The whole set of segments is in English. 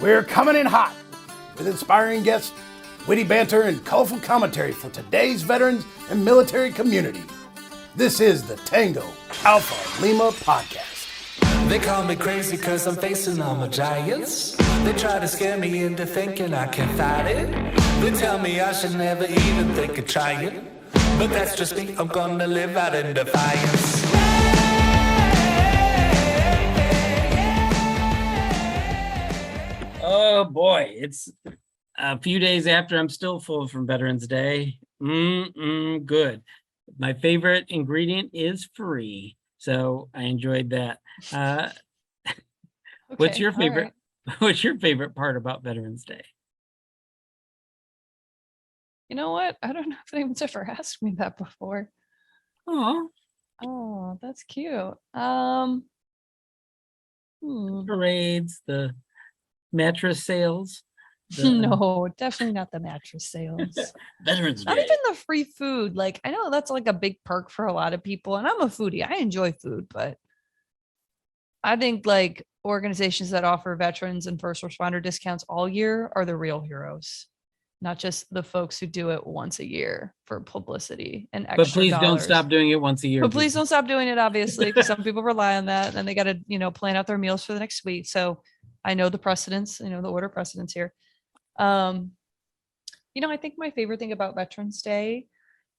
We're coming in hot with inspiring guests, witty banter, and colorful commentary for today's veterans and military community. This is the Tango Alpha Lima podcast. They call me crazy cause I'm facing all my giants. They try to scare me into thinking I can fight it. They tell me I should never even think of trying. But that's just me, I'm gonna live out in defiance. Oh boy, it's a few days after I'm still full from Veterans Day. Good. My favorite ingredient is free, so I enjoyed that. What's your favorite? Right. What's your favorite part about Veterans Day? You know what? I don't know if anyone's ever asked me that before. Oh, that's cute. Parades, the mattress sales. No, definitely not the mattress sales. Veterans Day. Not even the free food. Like, I know that's like a big perk for a lot of people, and I'm a foodie. I enjoy food, but I think like organizations that offer veterans and first responder discounts all year are the real heroes, not just the folks who do it once a year for publicity and extra But please dollars. don't stop doing it once a year. But please don't stop doing it, obviously, because some people rely on that and they got to, plan out their meals for the next week. So I know the precedents, the order precedents here. I think my favorite thing about Veterans Day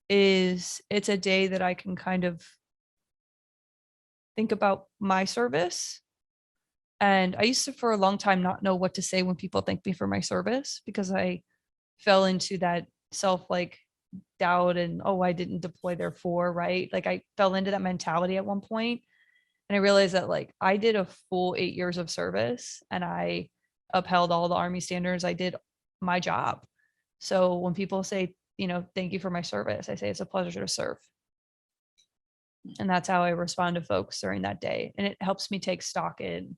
is it's a day that I can kind of think about my service. And I used to, for a long time, not know what to say when people thank me for my service, because I fell into that doubt and, I didn't deploy therefore, right? Like I fell into that mentality at one point, and I realized that I did a full 8 years of service and I upheld all the Army standards. I did my job. So when people say, thank you for my service, I say it's a pleasure to serve. And that's how I respond to folks during that day. And it helps me take stock in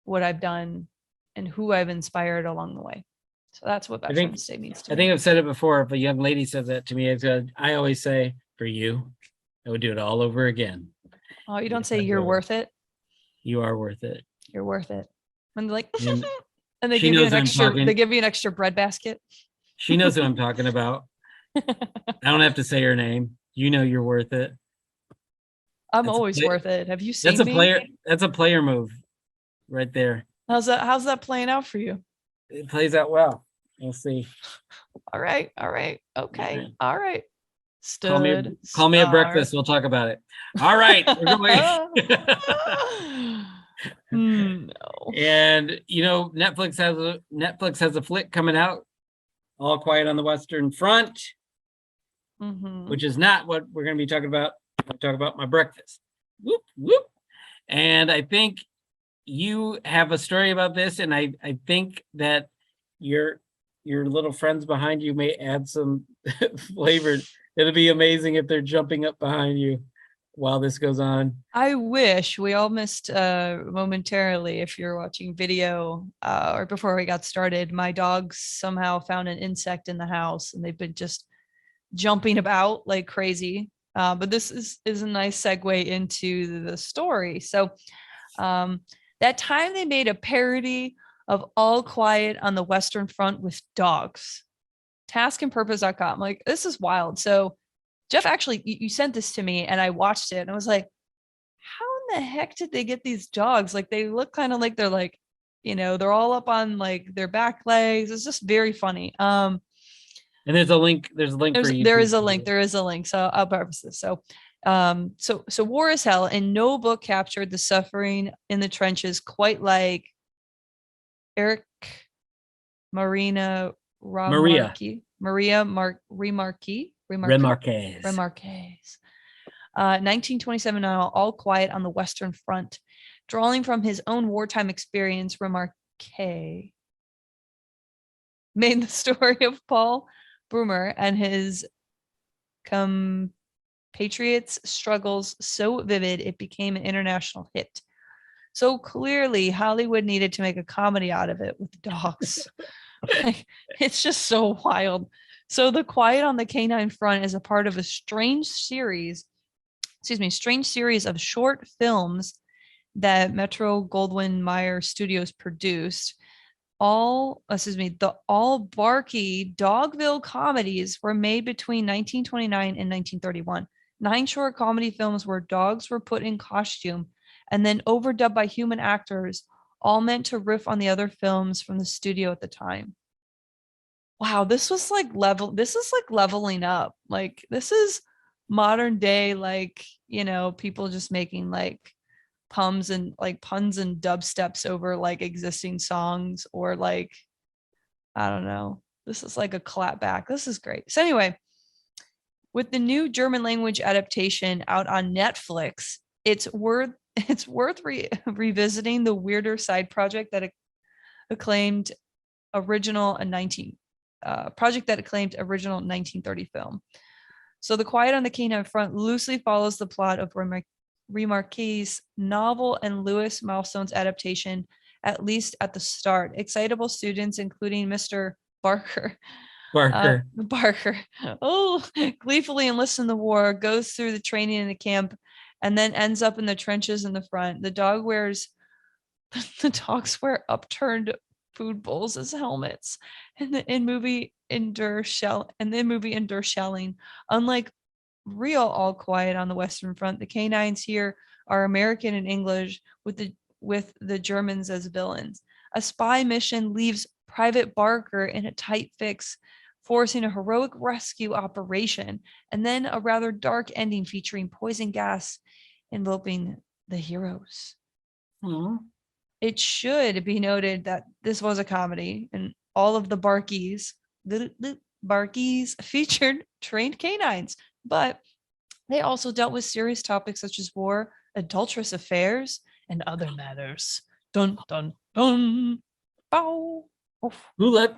what I've done and who I've inspired along the way. So that's what Veterans Day means to me. I think I've said it before. If a young lady says that to me, I always say, for you, I would do it all over again. Oh, you don't say you're worth it? You are worth it. You're worth it. And they're like, and they give you an extra bread basket. She knows what I'm talking about. I don't have to say her name. You know you're worth it. I'm always worth it. Have you seen me? That's a player move right there. How's that playing out for you? It plays out well. We'll see. All right. Okay. Yeah. All right. Call me at breakfast. We'll talk about it. All right. No. And Netflix has a flick coming out, All Quiet on the Western Front, which is not what we're going to be talking about. I'll talk about my breakfast. Whoop, whoop. And I think you have a story about this, and I think that your little friends behind you may add some flavor. It'll be amazing if they're jumping up behind you while this goes on. I wish. We all missed momentarily, if you're watching video or before we got started, my dogs somehow found an insect in the house and they've been just jumping about like crazy. But this is a nice segue into the story. So that time they made a parody of All Quiet on the Western Front with dogs. Taskandpurpose.com. Like, this is wild. So Jeff, actually, you sent this to me and I watched it and I was like, how in the heck did they get these dogs? Like, they look kind of like they're like, they're all up on like their back legs. It's just very funny. And there's a link for you. There is a link. So I'll preface this. So war is hell, and no book captured the suffering in the trenches quite like Eric Maria Remarquez. 1927 novel, All Quiet on the Western Front, drawing from his own wartime experience. Remarquez made the story of Paul Broomer and his compatriots' struggles so vivid it became an international hit. So clearly Hollywood needed to make a comedy out of it with dogs. It's just so wild. So The Quiet on the Canine Front is a part of a strange series of short films that Metro Goldwyn Mayer Studios produced, the all Barky Dogville comedies were made between 1929 and 1931. 9 short comedy films where dogs were put in costume and then overdubbed by human actors, all meant to riff on the other films from the studio at the time. Wow, this is like leveling up. Like, this is modern day, like, people just making like puns and dubsteps over like existing songs, or like, I don't know. This is like a clapback. This is great. So anyway, with the new German language adaptation out on Netflix, it's worth revisiting the weirder side project that acclaimed original 1930 film. So The Quiet on the Canine Front loosely follows the plot of Remarque's novel and Lewis Milestone's adaptation, at least at the start. Excitable students, including Mr. Barker, gleefully enlists in the war, goes through the training in the camp, and then ends up in the trenches in the front. The dogs wear upturned food bowls as helmets, and the movie endure shelling. Unlike real All Quiet on the Western Front, the canines here are American and English, with the Germans as villains. A spy mission leaves Private Barker in a tight fix, forcing a heroic rescue operation, and then a rather dark ending featuring poison gas enveloping the heroes. It should be noted that this was a comedy, and all of the Barkies featured trained canines, but they also dealt with serious topics such as war, adulterous affairs, and other matters. Dun dun dun. Bow. Oof. Who let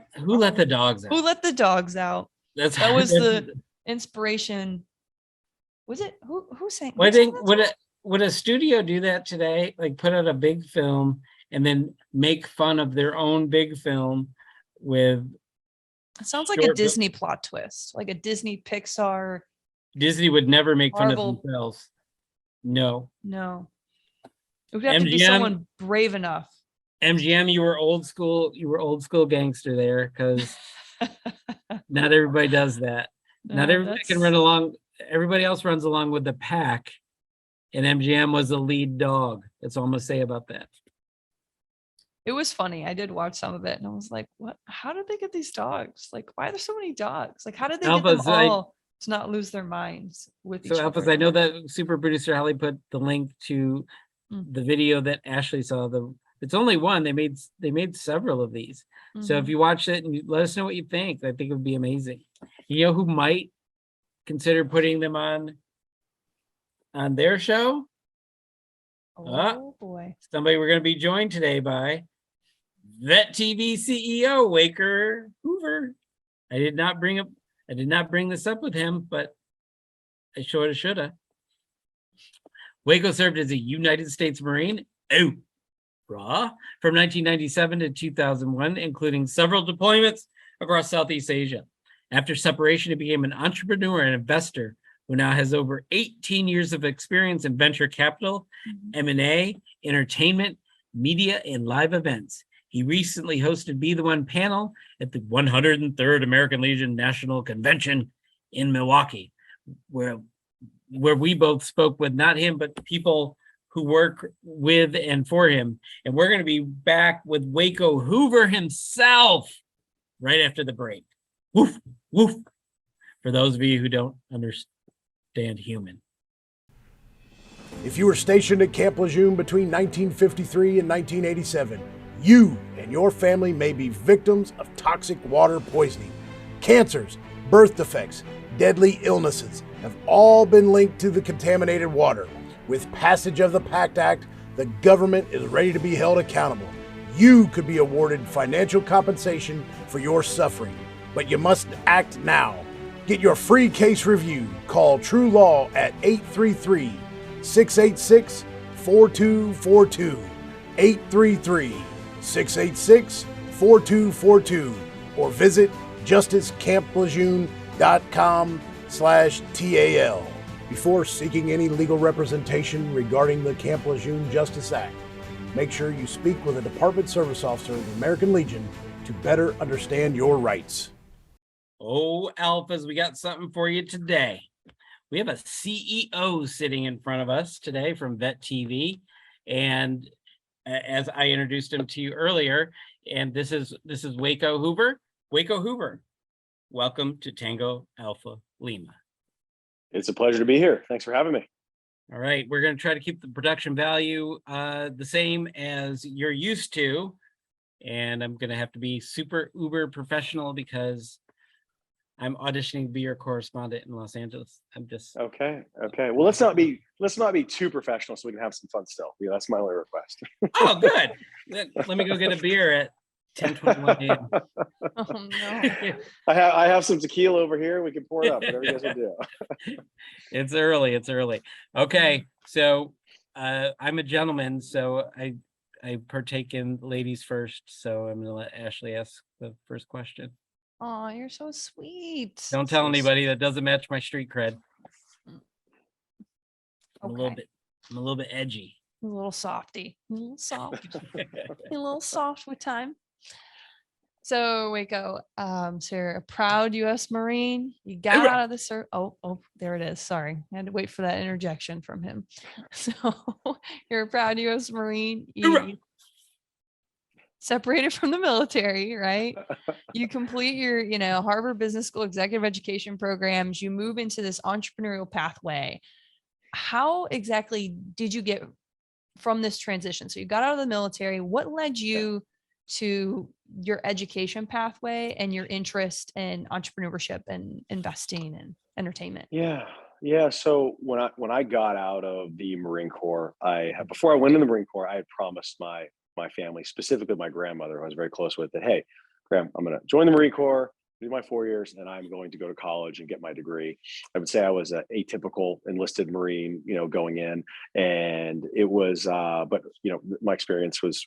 the dogs out? Who let the dogs out? That was the inspiration. Was it who sang? Well, I think would a studio do that today? Like, put out a big film and then make fun of their own big film with. It sounds like a Disney plot twist, like a Disney Pixar. Disney would never make Marvel. fun of themselves. No. It would have to be someone brave enough. MGM, you were old school gangster there, because not everybody does that. Not everybody can run along. Everybody else runs along with the pack, and MGM was the lead dog. That's all I'm gonna say about that. It was funny. I did watch some of it, and I was like, "What? How did they get these dogs? Like, why are there so many dogs? Like, how did they get them all to not lose their minds with each other?" Alphas, I know that super producer Holly put the link to the video that Ashley saw. It's only one. They made several of these. So if you watch it and let us know what you think, I think it would be amazing. You know who might consider putting them on their show? Oh boy. Somebody we're going to be joined today by Vet TV CEO Waco Hoover. I did not bring this up with him, but I shoulda. Waco served as a United States Marine. From 1997 to 2001, including several deployments across Southeast Asia. After separation, he became an entrepreneur and investor who now has over 18 years of experience in venture capital, M&A, entertainment, media, and live events. He recently hosted Be the One panel at the 103rd American Legion National Convention in Milwaukee, where we both spoke with not him, but people who work with and for him. And we're going to be back with Waco Hoover himself right after the break. Woof, woof. For those of you who don't understand human. If you were stationed at Camp Lejeune between 1953 and 1987, you and your family may be victims of toxic water poisoning. Cancers, birth defects, deadly illnesses have all been linked to the contaminated water. With passage of the PACT Act, the government is ready to be held accountable. You could be awarded financial compensation for your suffering, but you must act now. Get your free case review. Call True Law at 833-686-4242. 833-686-4242. Or visit justicecamp.com/TAL. Before seeking any legal representation regarding the Camp Lejeune Justice Act, make sure you speak with a Department Service Officer of the American Legion to better understand your rights. Oh, Alphas, we got something for you today. We have a CEO sitting in front of us today from Vet TV. And as I introduced him to you earlier, and this is Waco Hoover. Waco Hoover, welcome to Tango Alpha Lima. It's a pleasure to be here. Thanks for having me. All right, we're going to try to keep the production value the same as you're used to. And I'm going to have to be super uber professional because I'm auditioning to be your correspondent in Los Angeles. I'm just okay. Well, let's not be too professional so we can have some fun still. Yeah, that's my only request. Oh, good. Let me go get a beer at 10:21 a.m. Oh no. I have some tequila over here. We can pour it up. Whatever you guys will do. It's early. Okay, so I'm a gentleman, so I partake in ladies first. So I'm gonna let Ashley ask the first question. Oh, you're so sweet. Don't tell So anybody. That doesn't match my street cred. I'm Okay. a little bit edgy. A little softy, a little soft, a little soft with time. So Waco, so you're a proud U.S. Marine. You got out of the service. Oh, there it is. Sorry, I had to wait for that interjection from him. So you're a proud U.S. Marine. You separated from the military, right? You complete your, Harvard Business School executive education programs. You move into this entrepreneurial pathway. How exactly did you get from this transition? So you got out of the military. What led you to your education pathway and your interest in entrepreneurship and investing and entertainment? Yeah. So when I got out of the Marine Corps, before I went in the Marine Corps, I had promised my family, specifically my grandmother, who I was very close with, that, hey, Graham, I'm going to join the Marine Corps, do my 4 years, and I'm going to go to college and get my degree. I would say I was an atypical enlisted Marine, going in, and it was, but my experience was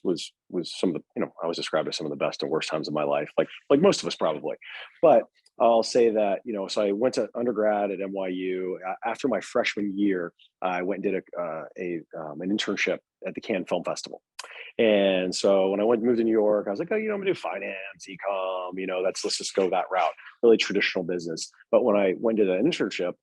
some of the, I was described as some of the best and worst times of my life, like most of us probably. But I'll say that, so I went to undergrad at NYU. After my freshman year, I went and did an internship at the Cannes Film Festival. And so when I moved to New York, I was like, I'm gonna do finance, ecom, let's just go that route, really traditional business. But when I went to the internship,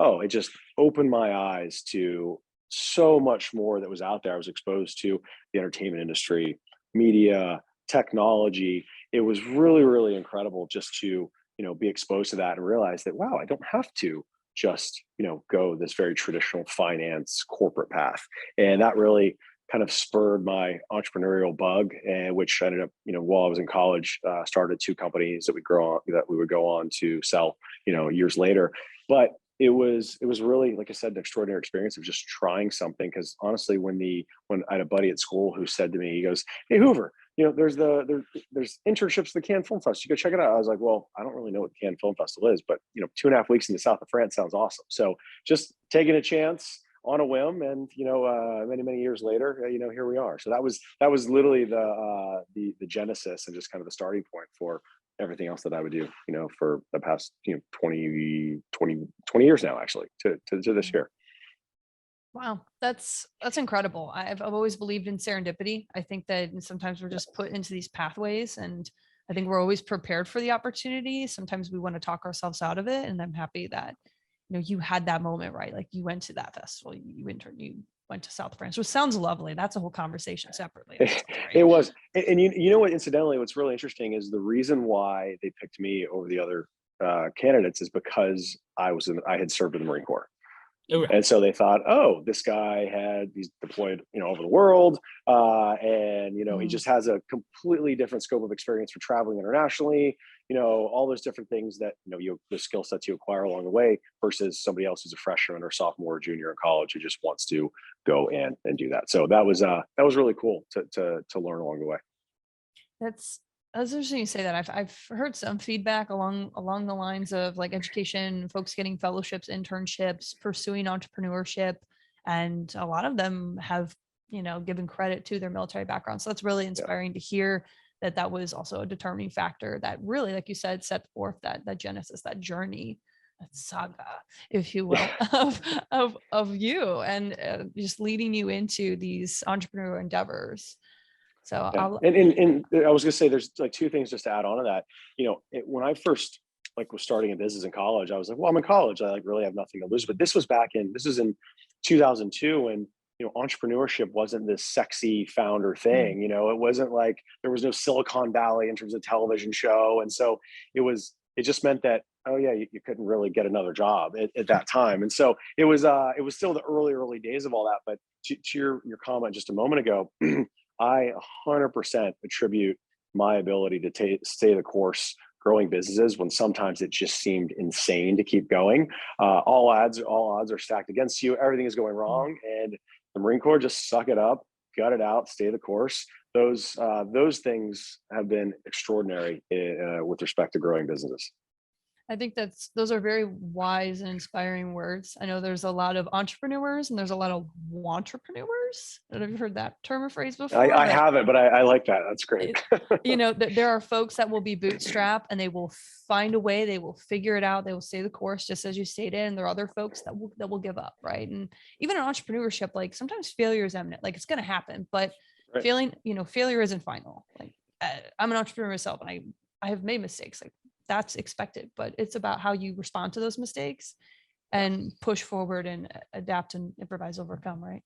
it just opened my eyes to so much more that was out there. I was exposed to the entertainment industry, media, technology. It was really, really incredible just to, be exposed to that and realize that, wow, I don't have to just, go this very traditional finance corporate path. And that really kind of spurred my entrepreneurial bug, and which ended up, while I was in college, started 2 companies that we would go on to sell, years later. But it was really, like I said, an extraordinary experience of just trying something. Because honestly, when I had a buddy at school who said to me, he goes, "Hey Hoover, there's internships at the Cannes Film Festival. You go check it out." I was like, "Well, I don't really know what the Cannes Film Festival is, but 2.5 weeks in the south of France sounds awesome." So just taking a chance on a whim, and many years later, here we are. So that was literally the genesis and just kind of the starting point for everything else that I would do, for the past 20 years now, actually, to this year. Wow, that's incredible. I've always believed in serendipity. I think that sometimes we're just put into these pathways, and I think we're always prepared for the opportunity. Sometimes we want to talk ourselves out of it, and I'm happy that you had that moment, right? Like you went to that festival, you interned, you went to South France, which sounds lovely. That's a whole conversation separately. It was, and what, incidentally, what's really interesting is the reason why they picked me over the other candidates is because I had served in the Marine Corps. Okay. And so they thought, this guy he's deployed, over the world. And, he just has a completely different scope of experience for traveling internationally, all those different things that, the skill sets you acquire along the way versus somebody else who's a freshman or sophomore or junior in college who just wants to go in and do that. So that was really cool to learn along the way. That's interesting you say that. I've heard some feedback along the lines of like education, folks getting fellowships, internships, pursuing entrepreneurship, and a lot of them have, given credit to their military background. So that's really inspiring to hear that was also a determining factor that really, like you said, set forth that genesis, that journey saga, if you will, of you and just leading you into these entrepreneurial endeavors. So Yeah. And I was gonna say, there's like two things just to add on to that. When I first was starting a business in college, I was like, well, I'm in college, I really have nothing to lose. But this was in 2002, and entrepreneurship wasn't this sexy founder thing. It wasn't like there was no Silicon Valley in terms of television show, and so it just meant that, oh yeah, you couldn't really get another job at that time. And so it was still the early days of all that. But to your comment just a moment ago, I 100% attribute my ability to stay the course growing businesses when sometimes it just seemed insane to keep going. All odds are stacked against you. Everything is going wrong, and the Marine Corps, just suck it up, gut it out, stay the course. Those things have been extraordinary with respect to growing businesses. I think those are very wise and inspiring words. I know there's a lot of entrepreneurs and there's a lot of wantrepreneurs. I don't know if you've heard that term or phrase before. I haven't, but I like that. That's great. There are folks that will be bootstrapped and they will find a way, they will figure it out, they will stay the course, just as you stated. And there are other folks that will give up, right? And even in entrepreneurship, like sometimes failure is imminent, like it's going to happen, but failure isn't final. Like I'm an entrepreneur myself, and I have made mistakes. Like that's expected, but it's about how you respond to those mistakes and push forward and adapt and improvise, overcome, right?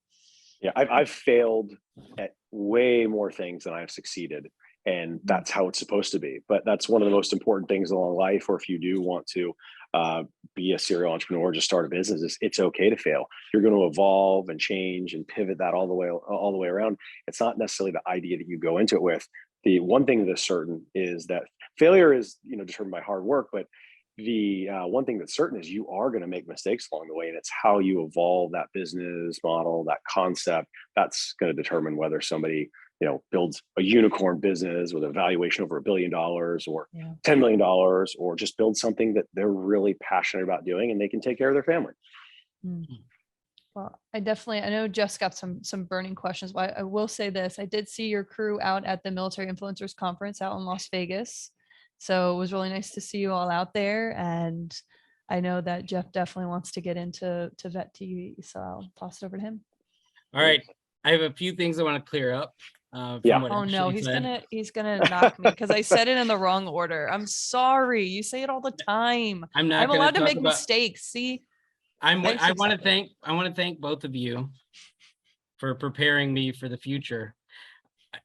Yeah, I've failed at way more things than I've succeeded, and that's how it's supposed to be. But that's one of the most important things along life, or if you do want to be a serial entrepreneur, just start a business, it's okay to fail. You're going to evolve and change and pivot that all the way around. It's not necessarily the idea that you go into it with. The one thing that's certain is that failure is, determined by hard work, but the one thing that's certain is you are going to make mistakes along the way, and it's how you evolve that business model, that concept, that's going to determine whether somebody, builds a unicorn business with a valuation over $1 billion or $10 million, or just build something that they're really passionate about doing and they can take care of their family. Mm-hmm. Well, I know Jeff's got some burning questions, but I will say this. I did see your crew out at the Military Influencers Conference out in Las Vegas. So it was really nice to see you all out there. And I know that Jeff definitely wants to get into Vet TV. So I'll toss it over to him. All right. I have a few things I want to clear up. Oh no, he's gonna knock me because I said it in the wrong order. I'm sorry. You say it all the time. I'm allowed to make mistakes. See? I want to thank both of you for preparing me for the future.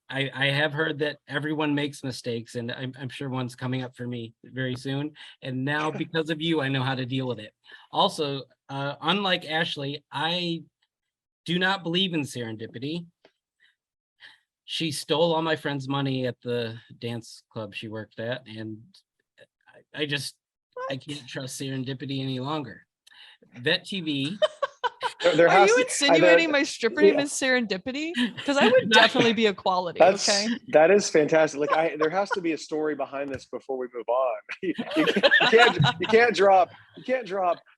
I have heard that everyone makes mistakes, and I'm sure one's coming up for me very soon. And now, because of you, I know how to deal with it. Also, unlike Ashley, I do not believe in serendipity. She stole all my friend's money at the dance club she worked at, and I can't trust serendipity any longer. Vet TV. Are you insinuating my stripper name is Serendipity? Because I would definitely be a quality. That is fantastic. Like there has to be a story behind this before we move on. You can't drop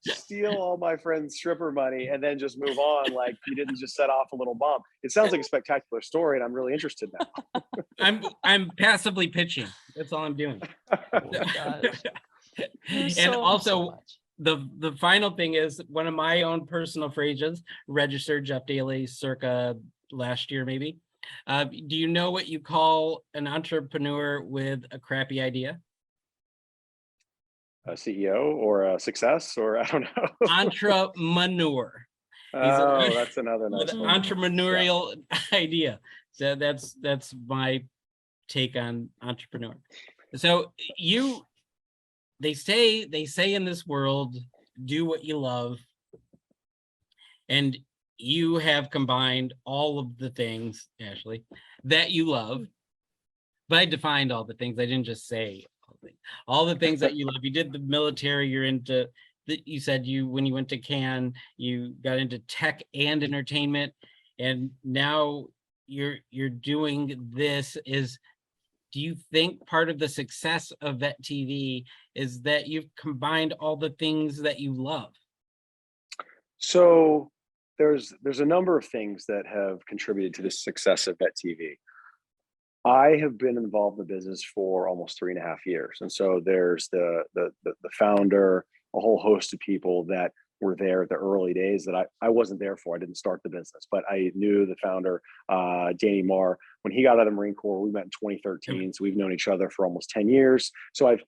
steal all my friend's stripper money and then just move on like you didn't just set off a little bomb. It sounds like a spectacular story, and I'm really interested now. I'm passively pitching. That's all I'm doing. Oh my gosh. And also, the final thing is one of my own personal phrases, registered Jeff Daly circa last year, maybe. Do you know what you call an entrepreneur with a crappy idea? A CEO or a success, or I don't know. Entrepreneur. That's another nice one. Entrepreneurial idea. So that's my take on entrepreneur. So they say in this world, do what you love. And you have combined all of the things, Ashley, that you love. But I defined all the things. I didn't just say all the things that you love. You did the military, you're into, you said when you went to Cannes, you got into tech and entertainment. And now you're doing this. Do you think part of the success of Vet TV is that you've combined all the things that you love? So there's a number of things that have contributed to the success of Vet TV. I have been involved in the business for almost 3.5 years. And so there's the founder, a whole host of people that were there at the early days that I wasn't there for. I didn't start the business, but I knew the founder, Danny Marr, when he got out of the Marine Corps. We met in 2013. So we've known each other for almost 10 years. So I've,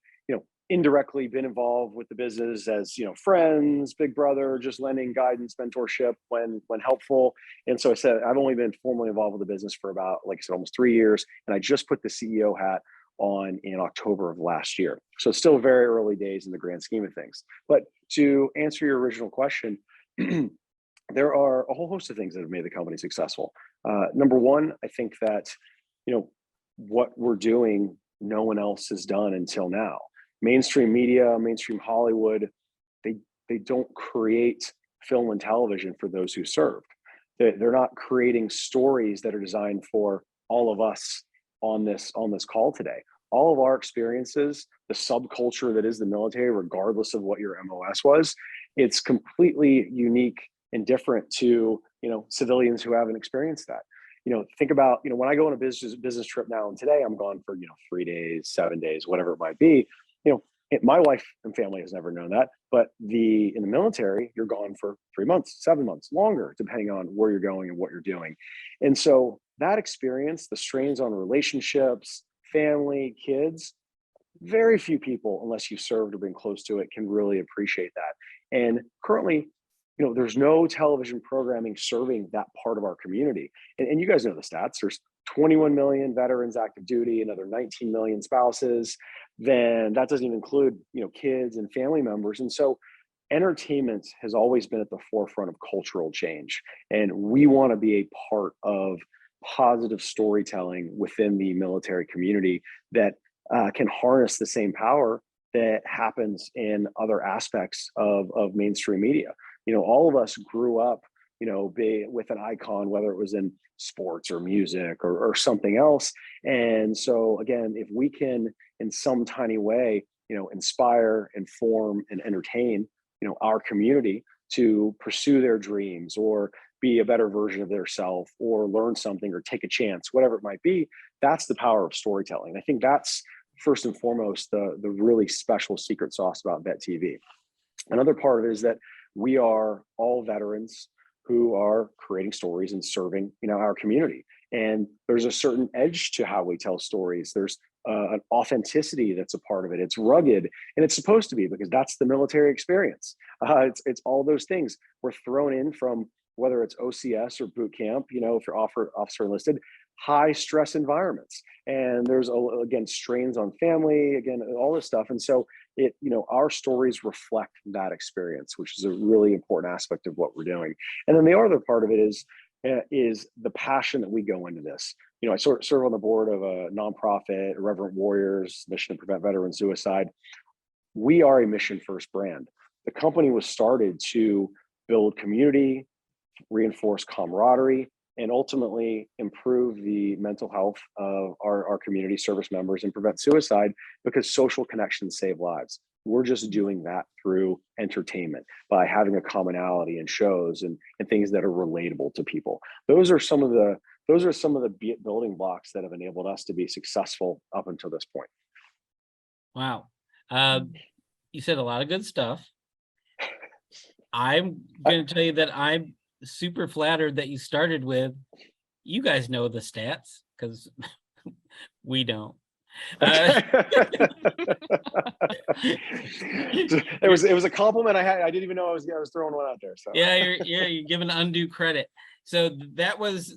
indirectly been involved with the business as, friends, big brother, just lending guidance, mentorship when helpful. And so I said, I've only been formally involved with the business for about, like I said, almost 3 years. And I just put the CEO hat on in October of last year. So it's still very early days in the grand scheme of things. But to answer your original question, there are a whole host of things that have made the company successful. Number one, I think that, what we're doing, no one else has done until now. Mainstream media, mainstream Hollywood, they don't create film and television for those who served. They're not creating stories that are designed for all of us on this call today. All of our experiences, the subculture that is the military, regardless of what your MOS was, it's completely unique and different to civilians who haven't experienced that. Think about when I go on a business trip now, and today I'm gone for 3 days, 7 days, whatever it might be. My wife and family has never known that, but in the military, you're gone for 3 months, 7 months, longer, depending on where you're going and what you're doing. And so that experience, the strains on relationships, family, kids, very few people, unless you served or been close to it, can really appreciate that. And currently, there's no television programming serving that part of our community. And you guys know the stats. There's 21 million veterans active duty, another 19 million spouses. Then that doesn't even include, kids and family members. And so entertainment has always been at the forefront of cultural change. And we want to be a part of positive storytelling within the military community that can harness the same power that happens in other aspects of mainstream media. All of us grew up, with an icon, whether it was in sports or music or something else. And so again, if we can in some tiny way, inspire, inform, and entertain, our community to pursue their dreams or be a better version of their self or learn something or take a chance, whatever it might be, that's the power of storytelling. I think that's first and foremost the really special secret sauce about Vet TV. Another part of it is that we are all veterans who are creating stories and serving, our community. And there's a certain edge to how we tell stories. There's an authenticity that's a part of it. It's rugged, and it's supposed to be, because that's the military experience. It's all those things. We're thrown in from whether it's OCS or boot camp, if you're officer enlisted, high stress environments. And there's, again, strains on family, again, all this stuff. And so our stories reflect that experience, which is a really important aspect of what we're doing. And then the other part of it is the passion that we go into this. I serve on the board of a nonprofit, Irreverent Warriors, mission to prevent veteran suicide. We are a mission first brand. The company was started to build community, reinforce camaraderie, and ultimately improve the mental health of our community service members and prevent suicide, because social connections save lives. We're just doing that through entertainment by having a commonality in shows and things that are relatable to people. Those are some of the building blocks that have enabled us to be successful up until this point. Wow. You said a lot of good stuff. I'm going to tell you that I'm super flattered that you started with, you guys know the stats, because we don't. It was a compliment I had. I didn't even know I was throwing one out there. So yeah, you're giving undue credit. So that's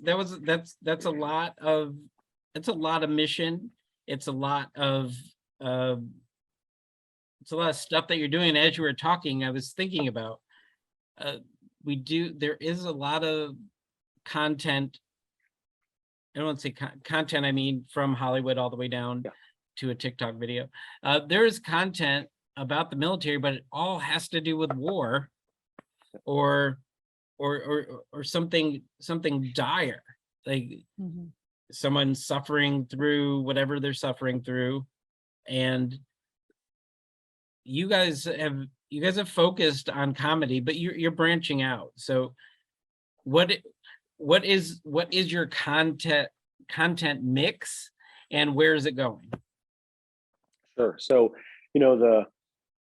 a lot of mission. It's a lot of stuff that you're doing. As you were talking, I was thinking about there is a lot of content. I don't want to say content, I mean from Hollywood all the way down to a TikTok video. There is content about the military, but it all has to do with war or something dire, like someone suffering through whatever they're suffering through. And you guys have focused on comedy, but you're branching out. So what is your content mix, and where is it going? Sure. So,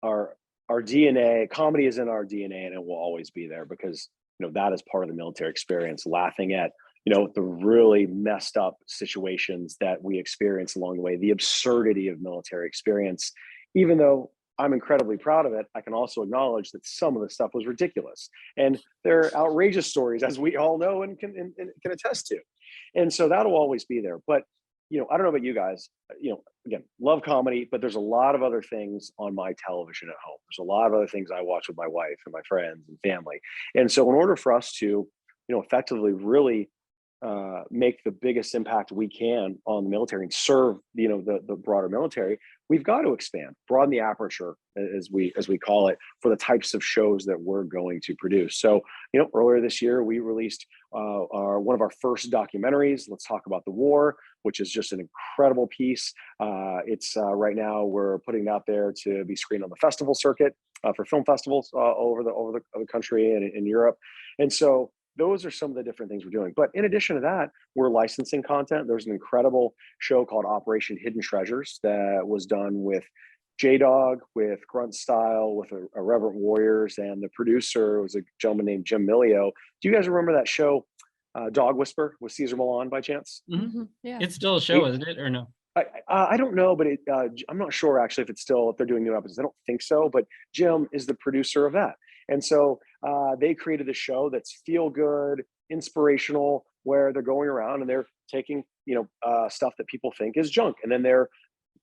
our our DNA, comedy is in our DNA, and it will always be there because, that is part of the military experience, laughing at, the really messed up situations that we experience along the way, the absurdity of military experience. Even though I'm incredibly proud of it, I can also acknowledge that some of the stuff was ridiculous. And they're outrageous stories, as we all know and can attest to. And so that'll always be there. But, I don't know about you guys, again, love comedy, but there's a lot of other things on my television at home. There's a lot of other things I watch with my wife and my friends and family. And so in order for us to, effectively really make the biggest impact we can on the military and serve, the broader military, we've got to expand, broaden the aperture, as we call it, for the types of shows that we're going to produce. So, earlier this year, we released one of our first documentaries, Let's Talk About the War, which is just an incredible piece. It's right now we're putting it out there to be screened on the festival circuit for film festivals over the country and in Europe. And so those are some of the different things we're doing. But in addition to that, we're licensing content. There's an incredible show called Operation Hidden Treasures that was done with J-Dog, with Grunt Style, with Irreverent Warriors, and the producer was a gentleman named Jim Millio. Do you guys remember that show, Dog Whisper, with Cesar Millan by chance? Mm-hmm. Yeah. It's still a show, isn't it, or no? I don't know, but I'm not sure actually if they're doing new episodes. I don't think so, but Jim is the producer of that. And so they created a show that's feel good, inspirational, where they're going around and they're taking, stuff that people think is junk. And then they're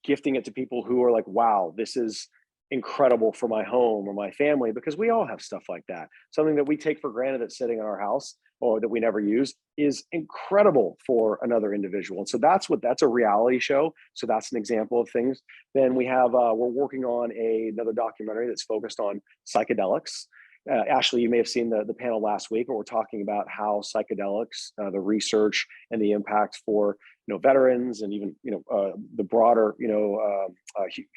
gifting it to people who are like, wow, this is incredible for my home or my family, because we all have stuff like that. Something that we take for granted that's sitting in our house or that we never use is incredible for another individual. And so that's a reality show. So that's an example of things. Then we have, we're working on another documentary that's focused on psychedelics. Ashley, you may have seen the panel last week where we're talking about how psychedelics, the research and the impact for veterans and even the broader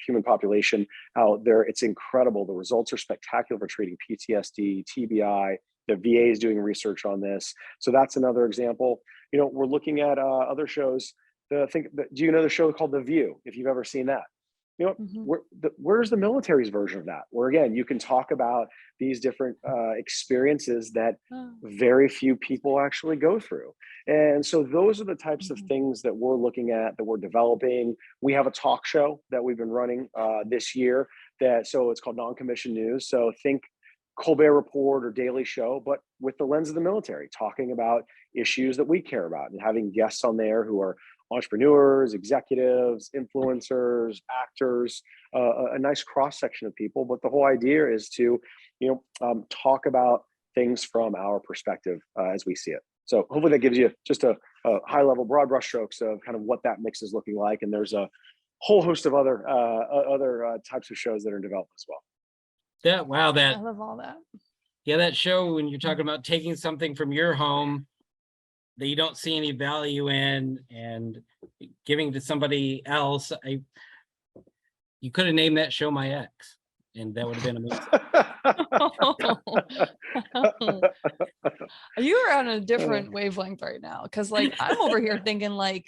human population. How it's incredible. The results are spectacular for treating PTSD, TBI. The VA is doing research on this, so that's another example. We're looking at other shows. Do you know the show called The View? If you've ever seen that. Where's the military's version of that? Where again, you can talk about these different experiences that very few people actually go through. And so those are the types of things that we're looking at, that we're developing. We have a talk show that we've been running this year so it's called Non-Commissioned News. So think Colbert Report or Daily Show, but with the lens of the military, talking about issues that we care about and having guests on there who are entrepreneurs, executives, influencers, actors, a nice cross section of people. But the whole idea is to, talk about things from our perspective as we see it. So hopefully that gives you just a high level, broad brush strokes of kind of what that mix is looking like. And there's a whole host of other types of shows that are in development as well. I love all that. Yeah, that show when you're talking about taking something from your home that you don't see any value in and giving to somebody else. You could have named that show My Ex, and that would have been amazing. You are on a different wavelength right now, because I'm over here thinking I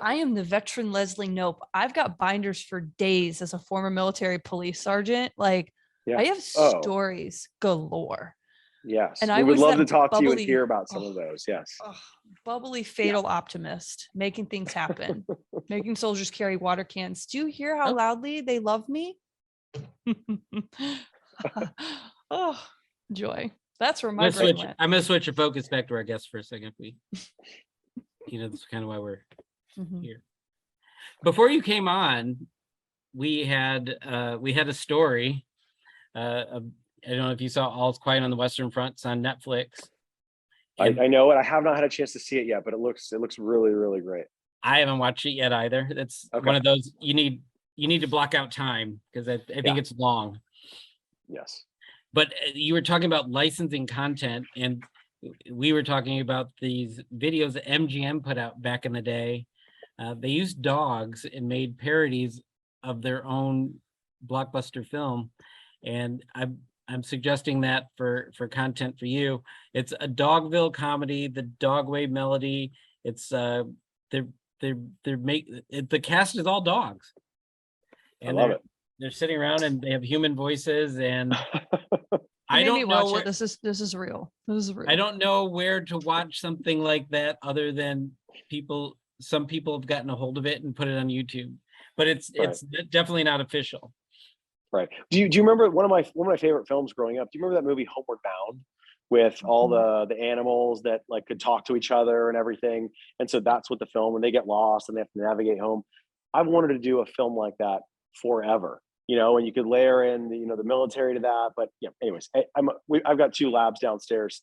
am the veteran Leslie Knope. I've got binders for days as a former military police sergeant. I have stories galore. Yes, and we would love to talk to you and hear about some of those. Yes, bubbly, fatal optimist, making things happen, making soldiers carry water cans. Do you hear how loudly they love me? Oh, joy. That's where my brain went. I'm gonna switch your focus back to our guest for a second. That's kind of why we're here. Before you came on, we had a story. I don't know if you saw All's Quiet on the Western Front. It's on Netflix. I know it. I have not had a chance to see it yet, but it looks really, really great. I haven't watched it yet either. It's one of those you need to block out time, because I think it's long. Yes. But you were talking about licensing content, and we were talking about these videos that MGM put out back in the day. They used dogs and made parodies of their own blockbuster film. And I'm suggesting that for content for you. It's a Dogville comedy, the Dogway melody. It's the cast is all dogs. And I love it. they're sitting around and they have human voices, and I You made me don't know watch where, it. This is real. This is real. I don't know where to watch something like that other than some people have gotten a hold of it and put it on YouTube, but it's definitely not official. Right. Do you remember one of my favorite films growing up? Do you remember that movie Homeward Bound with all the animals that like could talk to each other and everything? And so that's what the film, when they get lost and they have to navigate home. I've wanted to do a film like that forever, and you could layer in the military to that. But yeah, anyways, I've got 2 labs downstairs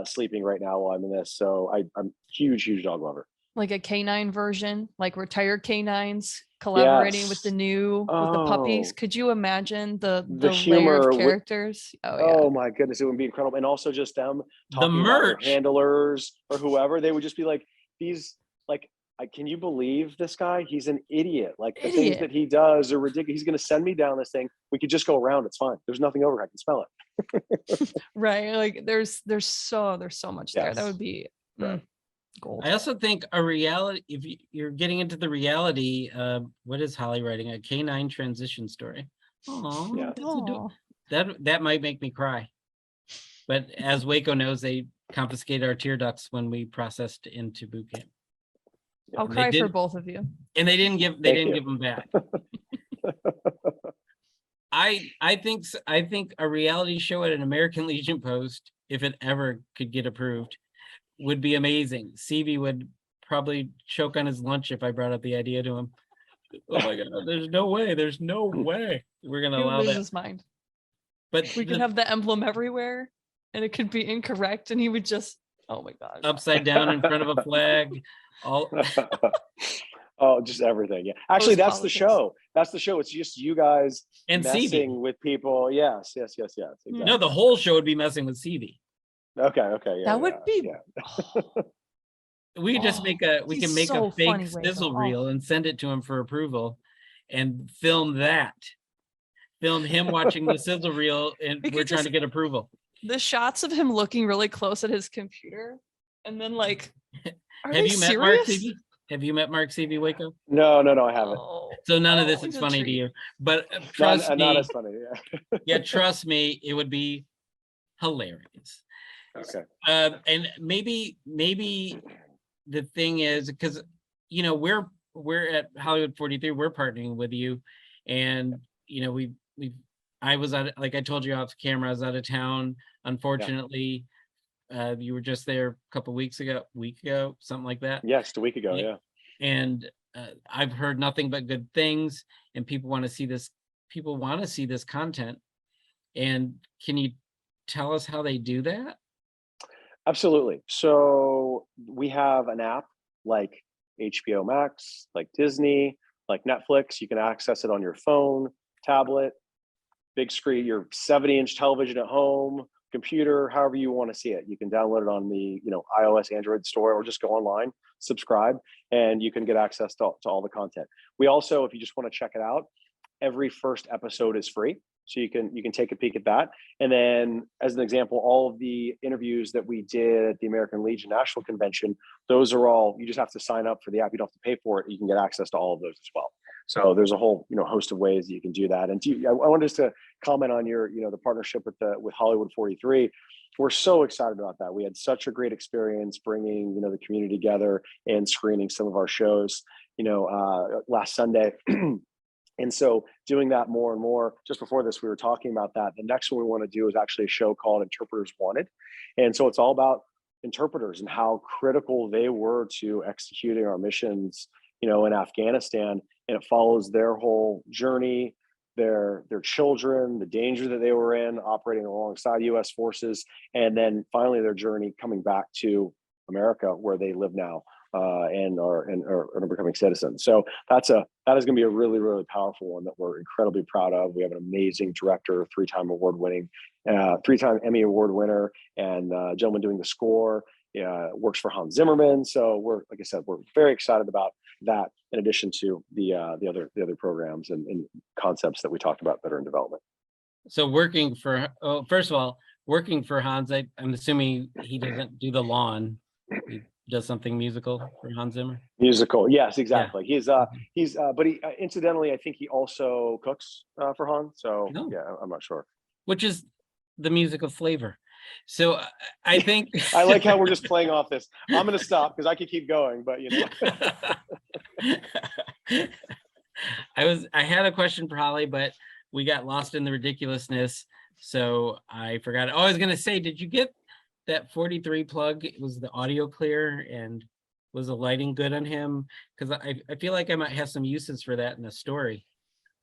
sleeping right now while I'm in this. So I'm huge dog lover. Like a canine version, like retired canines collaborating with the with the puppies. Could you imagine the humor layered characters? Oh my goodness, it would be incredible. And also just them talking about their handlers or whoever. They would just be like, these, like, can you believe this guy? He's an idiot. Like the things that he does are ridiculous. He's going to send me down this thing. We could just go around. It's fine. There's nothing over. I can smell it. Right. Like there's so much there. That would be gold. I also think a reality, if you're getting into the reality, what is Holly writing? A canine transition story. Oh, that might make me cry. But as Waco knows, they confiscate our tear ducts when we processed into boot camp. I'll cry for both of you. And they didn't give them back. I think a reality show at an American Legion post, if it ever could get approved, would be amazing. CV would probably choke on his lunch if I brought up the idea to him. Oh my God, there's no way we're gonna allow that. His mind. But we could have the emblem everywhere and it could be incorrect and he would just, oh my God. Upside down in front of a flag. Oh, just everything. Yeah. Actually, that's the show. That's the show. It's just you guys and messing CV. With people. Yes. Exactly. No, the whole show would be messing with CV. Okay. Yeah, that would be. We could just make a fake sizzle Waco. reel and send it to him for approval, and film that. Film him watching the sizzle reel, and we're trying to get approval. The shots of him looking really close at his computer, and then like, have you met Mark CV? Have you met Mark CV, Waco? No, I haven't. So none of this is funny to you, but trust me, not as funny. Yeah. Yeah, trust me, it would be hilarious. Okay. And maybe the thing is, because we're at Hollywood 43, we're partnering with you, and I was out, like I told you off camera, I was out of town. Unfortunately, you were just there a couple week ago, something like that. Yes, a week ago, yeah. And I've heard nothing but good things, and people want to see this. People want to see this content. And can you tell us how they do that? Absolutely. So we have an app like HBO Max, like Disney, like Netflix. You can access it on your phone, tablet, big screen, your 70-inch television at home, computer, however you want to see it. You can download it on the iOS, Android store, or just go online, subscribe, and you can get access to all the content. We also, if you just want to check it out, every first episode is free. So you can take a peek at that. And then as an example, all of the interviews that we did at the American Legion National Convention, those are all, you just have to sign up for the app. You don't have to pay for it. You can get access to all of those as well. So there's a whole host of ways that you can do that. And I wanted just to comment on your the partnership with Hollywood 43. We're so excited about that. We had such a great experience bringing the community together and screening some of our shows last Sunday. And so doing that more and more. Just before this, we were talking about that. The next one we want to do is actually a show called Interpreters Wanted. And so it's all about interpreters and how critical they were to executing our missions, in Afghanistan. And it follows their whole journey, their children, the danger that they were in, operating alongside U.S. forces, and then finally their journey coming back to America, where they live now. And are becoming citizens. So that is going to be a really, really powerful one that we're incredibly proud of. We have an amazing director, 3-time award-winning, 3-time Emmy Award winner, and a gentleman doing the score. Works for Hans Zimmerman. So we're very excited about that. In addition to the other programs and concepts that we talked about that are in development. So first of all, working for Hans, I'm assuming he doesn't do the lawn. does something musical for Hans Zimmer. Musical, yes, exactly. He's but he incidentally, I think he also cooks for Han. So No. yeah, I'm not sure. Which is the musical flavor. So I think I like how we're just playing off this. I'm going to stop because I could keep going, but you know. I had a question for Holly, but we got lost in the ridiculousness, so I forgot. Oh, I was gonna say, did you get that 43 plug? It was the audio clear, and was the lighting good on him? Because I feel like I might have some uses for that in a story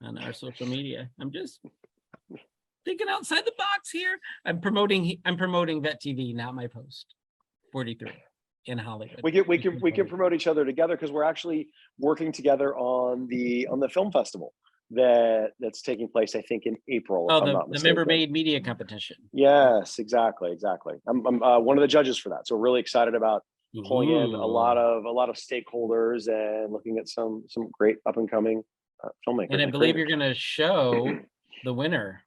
on our social media. I'm just thinking outside the box here. I'm promoting Vet TV, not my post. 43 in Hollywood. We can promote each other together because we're actually working together on the film festival that's taking place, I think, in April. Oh, if I'm the not mistaken. member made media competition. Yes, exactly. I'm one of the judges for that, so we're really excited about pulling in a lot of stakeholders and looking at some great up and coming filmmakers. And I believe you're going to show the winner.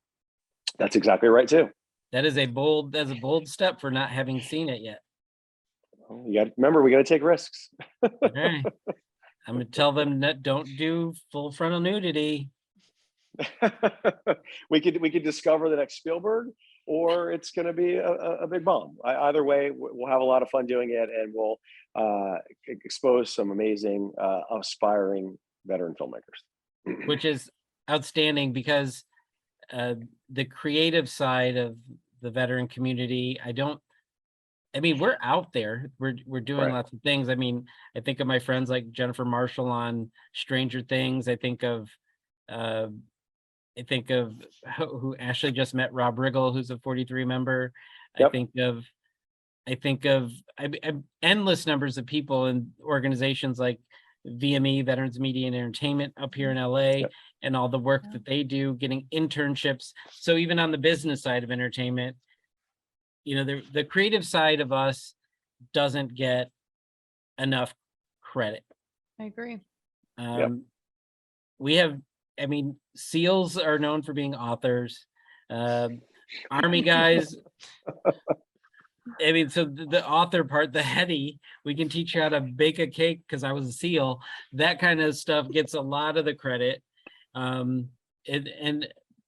That's exactly right too. That's a bold step for not having seen it yet. You got to remember, we got to take risks. Okay. I'm gonna tell them that don't do full frontal nudity. we could discover the next Spielberg, or it's going to be a big bomb. Either way, we'll have a lot of fun doing it, and we'll expose some amazing, aspiring veteran filmmakers. Which is outstanding because the creative side of the veteran community, we're out there. We're doing lots of things. I mean, I think of my friends like Jennifer Marshall on Stranger Things. I think of who Ashley just met, Rob Riggle, who's a 43 member. Yep. I think of endless numbers of people and organizations like VME, Veterans Media and Entertainment, up here in LA, yep, and all the work that they do, getting internships. So even on the business side of entertainment, you know, the creative side of us doesn't get enough credit. I agree. We have, SEALs are known for being authors. Army guys, so the author part, the heady, we can teach you how to bake a cake because I was a SEAL. That kind of stuff gets a lot of the credit. And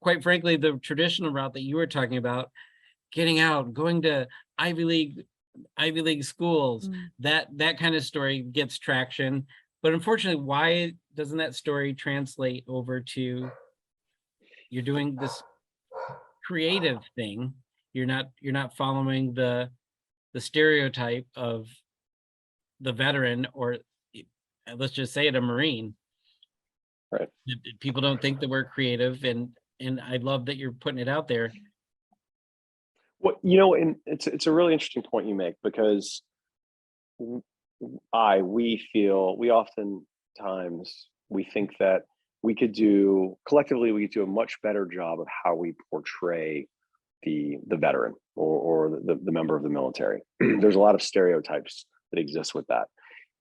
quite frankly, the traditional route that you were talking about, getting out, going to Ivy League schools, that kind of story gets traction. But unfortunately, why doesn't that story translate over to you're doing this creative thing? You're not following the stereotype of the veteran, or let's just say it, a Marine. Right. People don't think that we're creative, and I love that you're putting it out there. Well, you know, and it's a really interesting point you make, because we oftentimes think that we could do a much better job of how we portray the veteran or the member of the military. There's a lot of stereotypes that exist with that.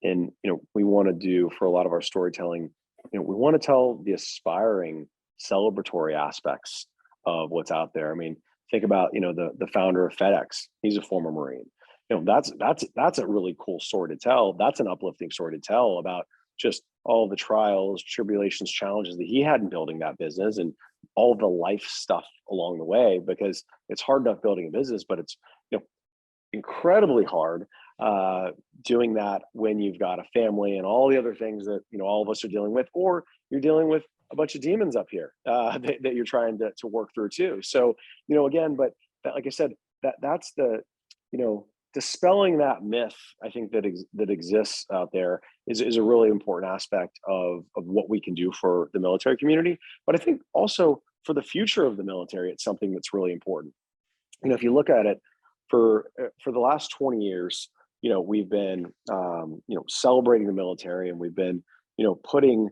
And, you know, we want to do, for a lot of our storytelling, you know, we want to tell the aspiring celebratory aspects of what's out there. I mean, think about, you know, the founder of FedEx. He's a former Marine. You know, that's a really cool story to tell. That's an uplifting story to tell about just all the trials, tribulations, challenges that he had in building that business, and all the life stuff along the way, because it's hard enough building a business, but it's, you know, incredibly hard doing that when you've got a family and all the other things that, you know, all of us are dealing with, or you're dealing with a bunch of demons up here that you're trying to work through too. So, you know, again, but like I said, that's the, you know, dispelling that myth, I think that exists out there is a really important aspect of what we can do for the military community. But I think also for the future of the military, it's something that's really important. You know, if you look at it, for the last 20 years, you know, we've been, you know, celebrating the military, and we've been, you know, putting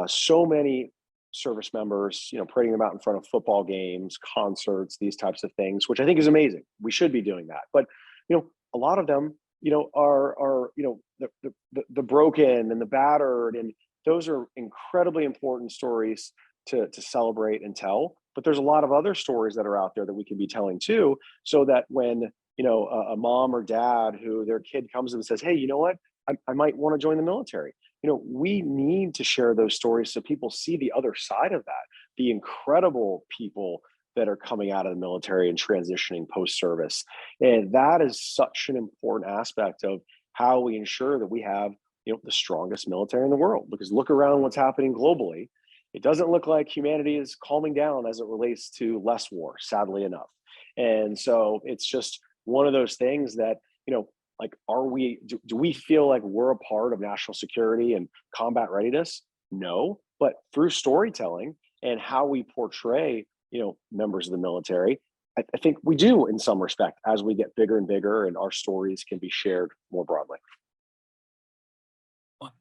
so many service members, you know, parading them out in front of football games, concerts, these types of things, which I think is amazing. We should be doing that. But, you know, a lot of them, you know, are you know, the broken and the battered, and those are incredibly important stories to celebrate and tell. But there's a lot of other stories that are out there that we can be telling too, so that when a mom or dad who their kid comes and says, hey, you know what? I might want to join the military. We need to share those stories so people see the other side of that, the incredible people that are coming out of the military and transitioning post-service. And that is such an important aspect of how we ensure that we have, the strongest military in the world. Because look around what's happening globally. It doesn't look like humanity is calming down as it relates to less war, sadly enough. And so it's just one of those things that, like, do we feel like we're a part of national security and combat readiness? No, but through storytelling and how we portray, members of the military, I think we do in some respect as we get bigger and bigger and our stories can be shared more broadly.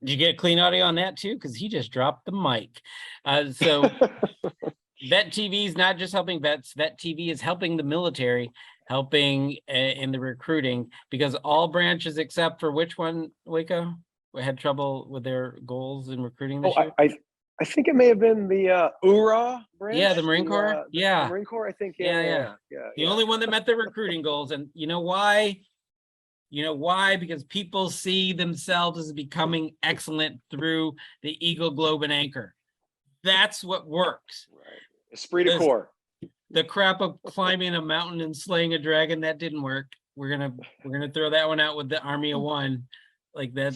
Did you get clean audio on that too? Because he just dropped the mic. So Vet TV is not just helping vets. Vet TV is helping the military, helping in the recruiting, because all branches except for which one, Waco, had trouble with their goals in recruiting this year? I think it may have been the URA branch. Yeah, the Marine Corps. The Marine Corps, I think. Yeah. The only one that met the recruiting goals. And you know why? Because people see themselves as becoming excellent through the Eagle, Globe, and Anchor. That's what works. Right. Esprit de corps. The crap of climbing a mountain and slaying a dragon, that didn't work. We're gonna throw that one out with the Army of One. Like that.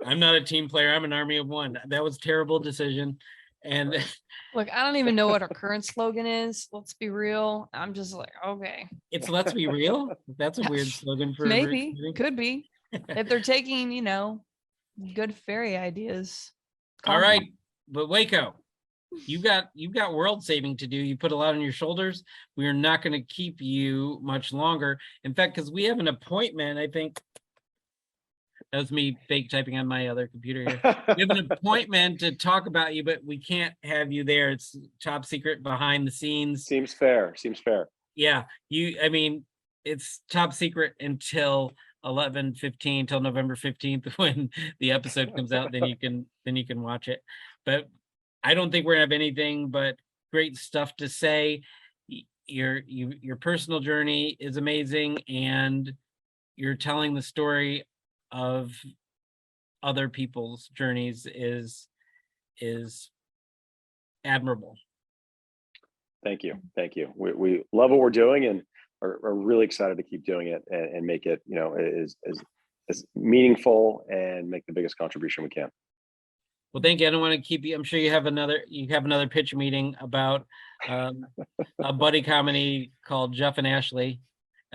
I'm not a team player. I'm an Army of One. That was a terrible decision. And Look, I don't even know what our current slogan is. Let's be real. I'm just like, okay. it's let's be real. That's a weird slogan for Maybe, recruiting. could be. If they're taking, good fairy ideas. All right, but Waco, you've got world saving to do. You put a lot on your shoulders. We are not going to keep you much longer. In fact, because we have an appointment, I think. That was me fake typing on my other computer here. We have an appointment to talk about you, but we can't have you there. It's top secret, behind the scenes. Seems fair. Yeah, it's top secret until 11/15, till November 15th, when the episode comes out. Then you can watch it. But I don't think we're gonna have anything but great stuff to say. Your personal journey is amazing, and you're telling the story of other people's journeys is admirable. Thank you. We love what we're doing and are really excited to keep doing it and make it, as meaningful and make the biggest contribution we can. Well, thank you. I don't want to keep you. I'm sure you have another pitch meeting about a buddy comedy called Jeff and Ashley.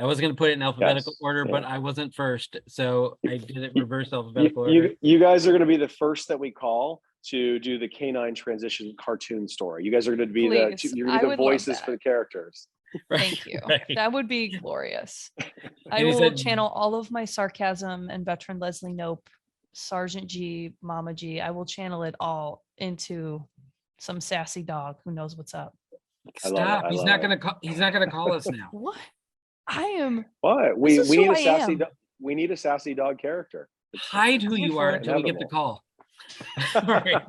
I was going to put it in alphabetical order, but I wasn't first, so I did it reverse alphabetical order. You guys are going to be the first that we call to do the canine transition cartoon story. You guys are going to be the voices for the characters. Thank you. Right. That would be glorious. I And he will said- channel all of my sarcasm and veteran Leslie Knope, Sergeant G, Mama G. I will channel it all into some sassy dog who knows what's up. Stop! He's not going to call us now. What? I am. What? We need a sassy dog. We need a sassy dog character. Hide who you are until we get the call. All right.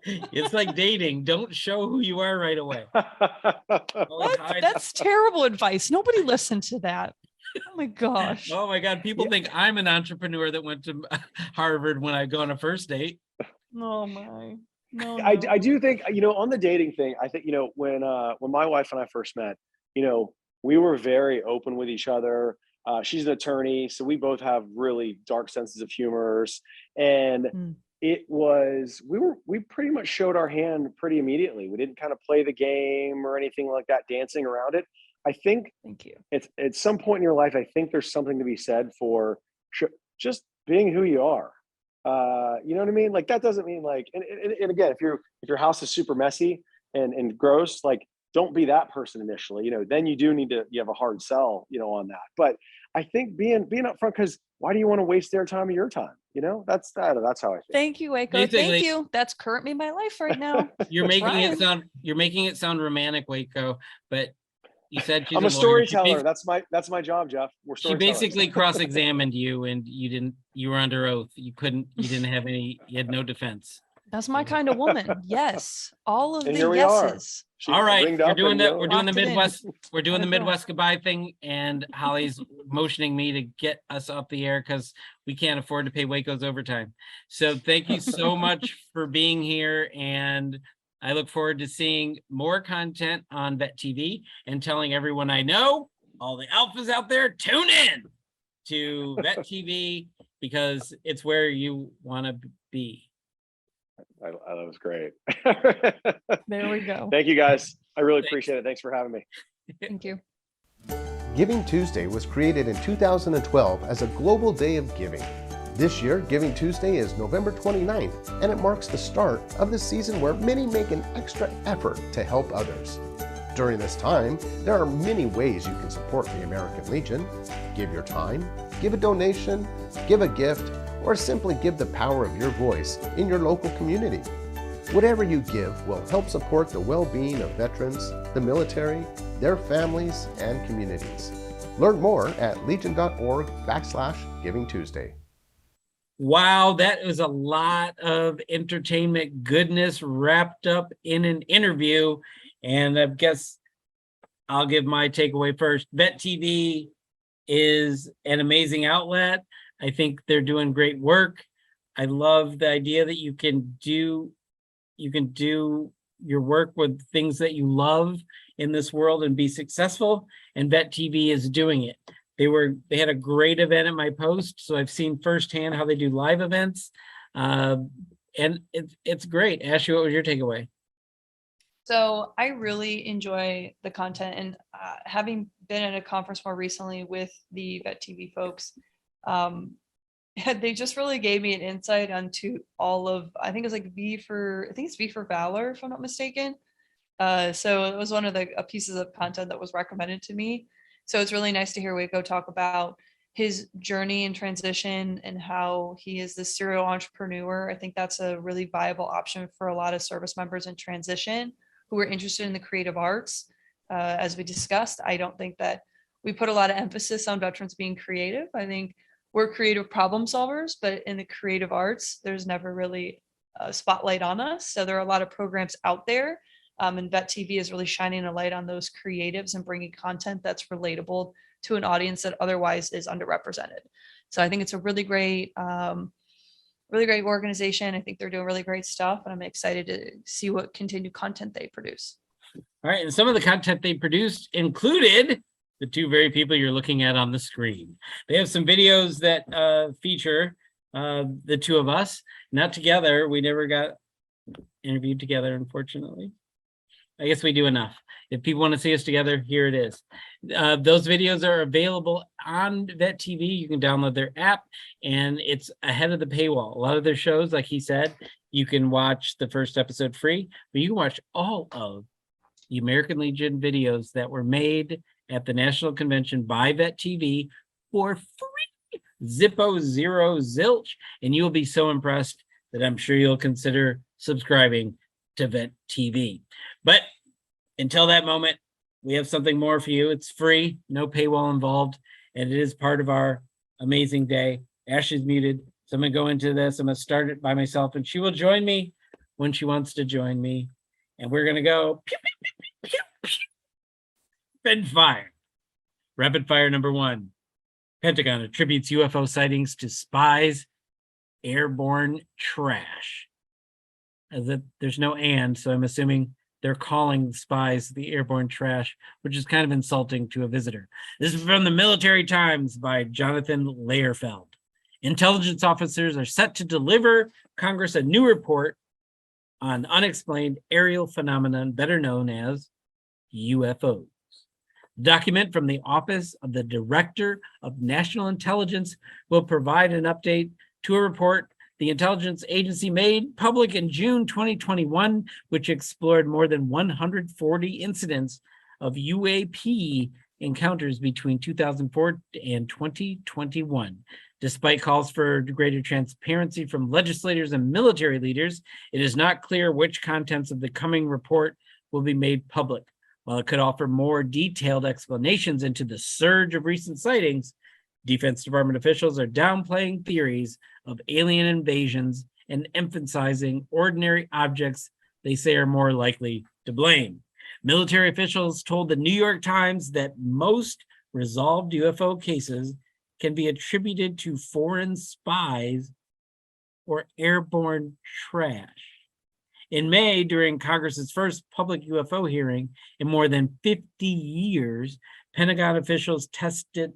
It's like dating. Don't show who you are right away. What? That's terrible advice. Nobody listened to that. Oh my gosh. Oh my God. People think I'm an entrepreneur that went to Harvard when I go on a first date. Oh my. No. I do think, on the dating thing, I think, when my wife and I first met, we were very open with each other. She's an attorney, so we both have really dark senses of humors. And we pretty much showed our hand pretty immediately. We didn't kind of play the game or anything like that, dancing around it. I think thank you. It's at some point in your life, I think there's something to be said for just being who you are. You know what I mean? Like, that doesn't mean like, and again, if your house is super messy and gross, like, don't be that person initially. Then you have a hard sell, on that. But I think being upfront, because why do you want to waste their time or your time? That's how I think. Thank you, Waco. Thank you. That's currently my life right now. You're making it sound romantic, Waco, but you said she's I'm a storyteller. That's my job, Jeff. She basically cross-examined you, and you were under oath. You had no defense. That's my kind of woman. Yes. All of And the here we are. yeses. She All right, ringed we're up doing and, that. We're doing the Locked it in. Midwest. We're doing the Gotta go. Midwest goodbye thing, and Holly's motioning me to get us off the air because we can't afford to pay Waco's overtime. So thank you so much for being here, and I look forward to seeing more content on Vet TV and telling everyone I know, all the alphas out there, tune in to Vet TV because it's where you want to be. that was great. There we go. Thank you guys. I really Thanks. appreciate it. Thanks for having me. Thank you. Giving Tuesday was created in 2012 as a global day of giving. This year, Giving Tuesday is November 29th, and it marks the start of the season where many make an extra effort to help others. During this time, there are many ways you can support the American Legion. Give your time, give a donation, give a gift, or simply give the power of your voice in your local community. Whatever you give will help support the well-being of veterans, the military, their families, and communities. Learn more at legion.org/Giving Tuesday. Wow, that was a lot of entertainment goodness wrapped up in an interview. And I guess I'll give my takeaway first. Vet TV is an amazing outlet. I think they're doing great work. I love the idea that you can do your work with things that you love in this world and be successful. And Vet TV is doing it. They had a great event at my post, so I've seen firsthand how they do live events, and it's great. Ashley, what was your takeaway? So I really enjoy the content, and having been at a conference more recently with the Vet TV folks, they just really gave me an insight onto all of, I think it's V for Valor, if I'm not mistaken. So it was one of the pieces of content that was recommended to me. So it's really nice to hear Waco talk about his journey and transition and how he is the serial entrepreneur. I think that's a really viable option for a lot of service members in transition who are interested in the creative arts. As we discussed, I don't think that we put a lot of emphasis on veterans being creative. I think we're creative problem solvers, but in the creative arts, there's never really a spotlight on us. So there are a lot of programs out there. And Vet TV is really shining a light on those creatives and bringing content that's relatable to an audience that otherwise is underrepresented. So I think it's a really great organization. I think they're doing really great stuff, and I'm excited to see what continued content they produce. All right, and some of the content they produced included the two very people you're looking at on the screen. They have some videos that feature the two of us, not together. We never got interviewed together, unfortunately. I guess we do enough. If people want to see us together, here it is. Those videos are available on Vet TV. You can download their app, and it's ahead of the paywall. A lot of their shows, like he said, you can watch the first episode free, but you can watch all of the American Legion videos that were made at the National Convention by Vet TV for free. Zippo zero zilch, and you'll be so impressed that I'm sure you'll consider subscribing to Vet TV. But until that moment, we have something more for you. It's free, no paywall involved, and it is part of our amazing day. Ashley's muted, so I'm going to go into this. I'm going to start it by myself, and she will join me when she wants to join me. And we're going to go pew, pew, pew, pew, pew. Rapid fire. Rapid fire number one. Pentagon attributes UFO sightings to spies, airborne trash. There's no and, so I'm assuming they're calling spies the airborne trash, which is kind of insulting to a visitor. This is from the Military Times by Jonathan Layerfeld. Intelligence officers are set to deliver Congress a new report on unexplained aerial phenomenon, better known as UFOs. The document from the Office of the Director of National Intelligence will provide an update to a report the intelligence agency made public in June 2021, which explored more than 140 incidents of UAP encounters between 2004 and 2021. Despite calls for greater transparency from legislators and military leaders, it is not clear which contents of the coming report will be made public. While it could offer more detailed explanations into the surge of recent sightings, Defense Department officials are downplaying theories of alien invasions and emphasizing ordinary objects they say are more likely to blame. Military officials told the New York Times that most resolved UFO cases can be attributed to foreign spies or airborne trash. In May, during Congress's first public UFO hearing in more than 50 years, Pentagon officials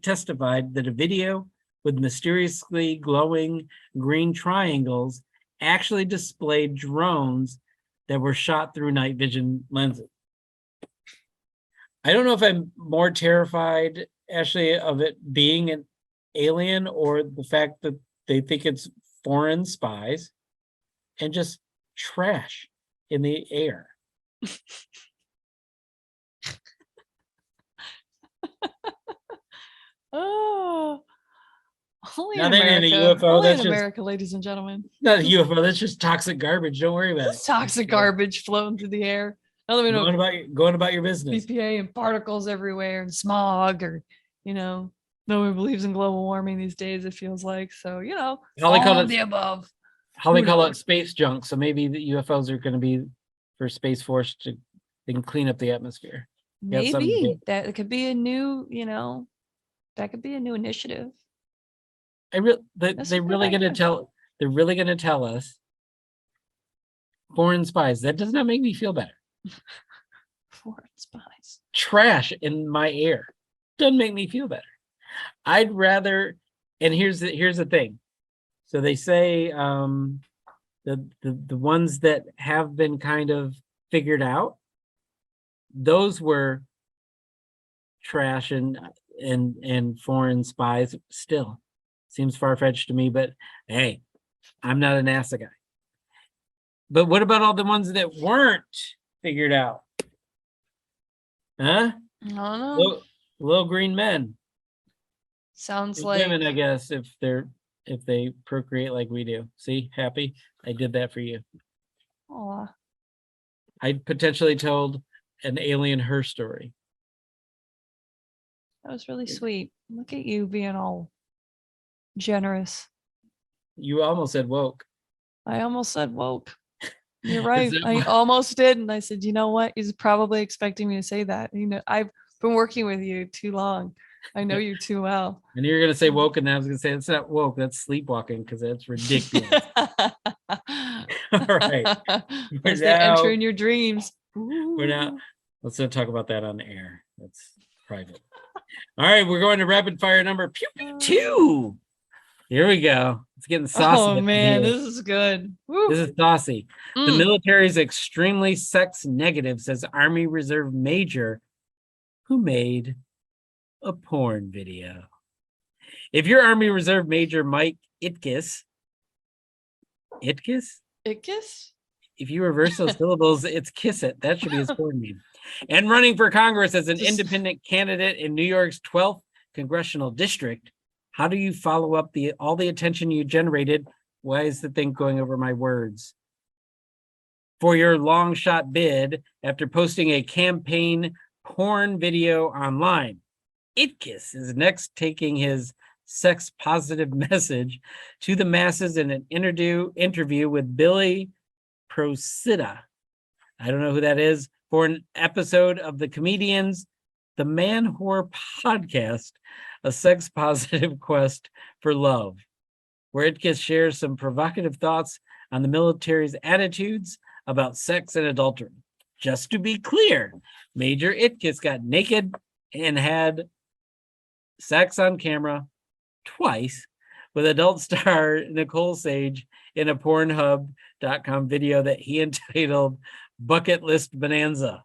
testified that a video with mysteriously glowing green triangles actually displayed drones that were shot through night vision lenses. I don't know if I'm more terrified, Ashley, of it being an alien or the fact that they think it's foreign spies and just trash in the air. Oh, only in Nothing in a America. UFO, Only in that's just- America, ladies and gentlemen. Not a UFO, that's just toxic garbage. Don't worry about it. It's toxic garbage floating through the air. Now that we know Going about your business. BPA and particles everywhere and smog, or no one believes in global warming these days, it feels like. So, How they call all it- of the above. How they Who call it knows? space junk. So maybe the UFOs are going to be for Space Force to they can clean up the atmosphere. Yeah, something to Maybe do. that could be a new, that could be a new initiative. That's They're a good really going to idea. they're really going to tell us foreign spies. That does not make me feel better. Foreign spies. Trash in my air doesn't make me feel better. I'd rather, and here's the thing. So they say the ones that have been kind of figured out, those were trash and foreign spies. Still seems far-fetched to me, but hey, I'm not a NASA guy. But what about all the ones that weren't figured out? Huh? I don't know. Little green men. Sounds And like women, I guess, if they procreate like we do. See, happy? I did that for you. aw, I potentially told an alien her story. that was really sweet. Look at you being all generous. You almost said woke. I almost said woke. You're right. that I what- almost did. And I said, you know what? He's probably expecting me to say that. I've been working with you too long. I know you too well. And you're gonna say woke, and I was gonna say it's not woke, that's sleepwalking, because that's ridiculous. All right. As they now- enter in your dreams. We're not, let's not talk about that on air. That's private. All right, we're going to rapid fire number pew, pew, 2. Here we go. It's getting saucy. Oh up in man, here. this is good. Woo. This is saucy. The Mm. military is extremely sex negative, says Army Reserve Major, who made a porn video. If you're Army Reserve Major Mike Itkis, Ickis? if you reverse those syllables, it's kiss it. That should be his porn name. And running for Congress as an Just- independent candidate in New York's 12th congressional district, how do you follow up all the attention you generated? Why is the thing going over my words? For your long shot bid after posting a campaign porn video online. Itkis is next taking his sex positive message to the masses in an interview with Billy Procida. I don't know who that is, for an episode of the comedians The Man Whore Podcast, a sex positive quest for love, where Itkis shares some provocative thoughts on the military's attitudes about sex and adultery. Just to be clear, Major Itkis got naked and had sex on camera twice with adult star Nicole Sage in a Pornhub.com video that he entitled Bucket List Bonanza.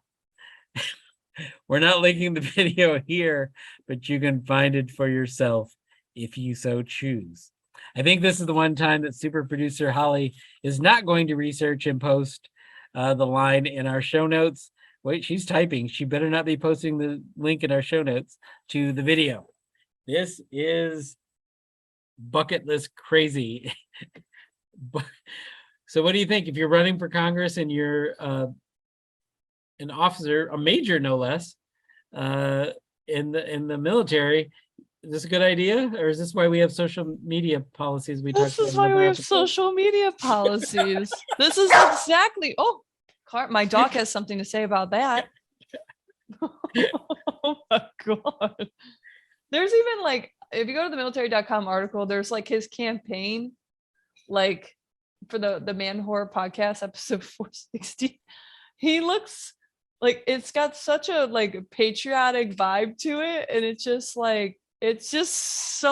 We're not linking the video here, but you can find it for yourself if you so choose. I think this is the one time that super producer Holly is not going to research and post the line in our show notes. Wait, she's typing. She better not be posting the link in our show notes to the video. This is bucket list crazy. So what do you think if you're running for Congress and you're an officer, a major no less, in the military? Is this a good idea, or is this why we have social media policies? We This talked is about in why the we have episode? social media policies. This is exactly. Oh, my dog has something to say about that. Oh my god. There's even like, if you go to the military.com article, there's like his campaign, like for the Man Horror podcast episode 460. He looks like it's got such a like patriotic vibe to it, and it's just like it's just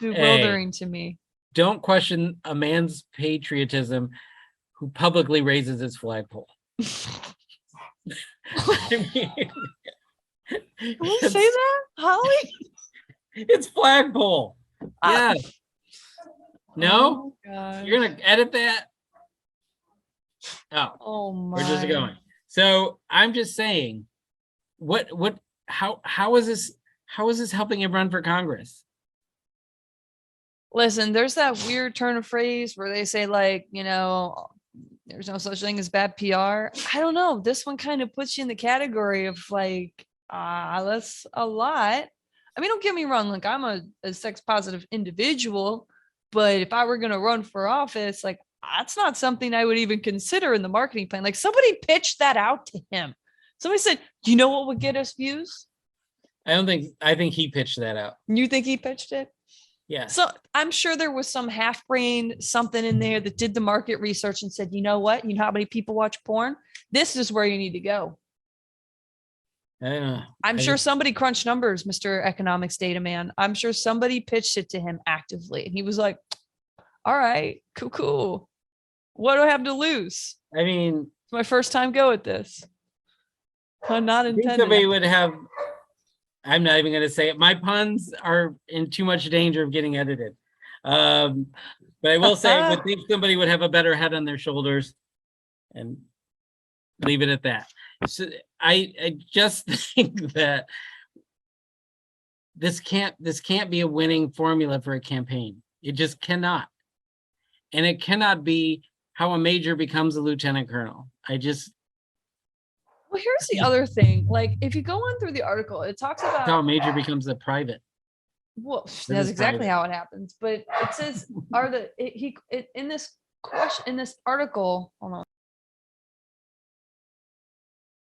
bewildering to me. Don't question a man's patriotism who publicly raises his flagpole. I mean, Can we say that, Holly? it's flagpole. Yeah. No, Oh, gosh. you're gonna edit that. Oh, Oh my. where's this going? So I'm just saying, how is this helping him run for Congress? Listen, there's that weird turn of phrase where they say like, there's no such thing as bad PR. I don't know. This one kind of puts you in the category of like, that's a lot. I mean, don't get me wrong. Like I'm a sex positive individual, but if I were going to run for office, like that's not something I would even consider in the marketing plan. Like somebody pitched that out to him. Somebody said, you know what would get us views? I think he pitched that out. You think he pitched it? Yeah. So I'm sure there was some half-brained something in there that did the market research and said, you know what? You know how many people watch porn? This is where you need to go. I'm sure somebody crunched numbers, Mr. Economics Data Man. I'm sure somebody pitched it to him actively. And he was like, all right, cool. What do I have to lose? I mean, It's my first time go at this. Pun not I think intended. somebody would have. I'm not even going to say it. My puns are in too much danger of getting edited. But I will say, I would think somebody would have a better head on their shoulders, and leave it at that. So I just think that this can't be a winning formula for a campaign. It just cannot, and it cannot be how a major becomes a lieutenant colonel. Well, here's the other thing. Like, if you go on through the article, it talks about how a major becomes a private. Well, is that's exactly private. how it happens. But it says, in this question, in this article, hold on.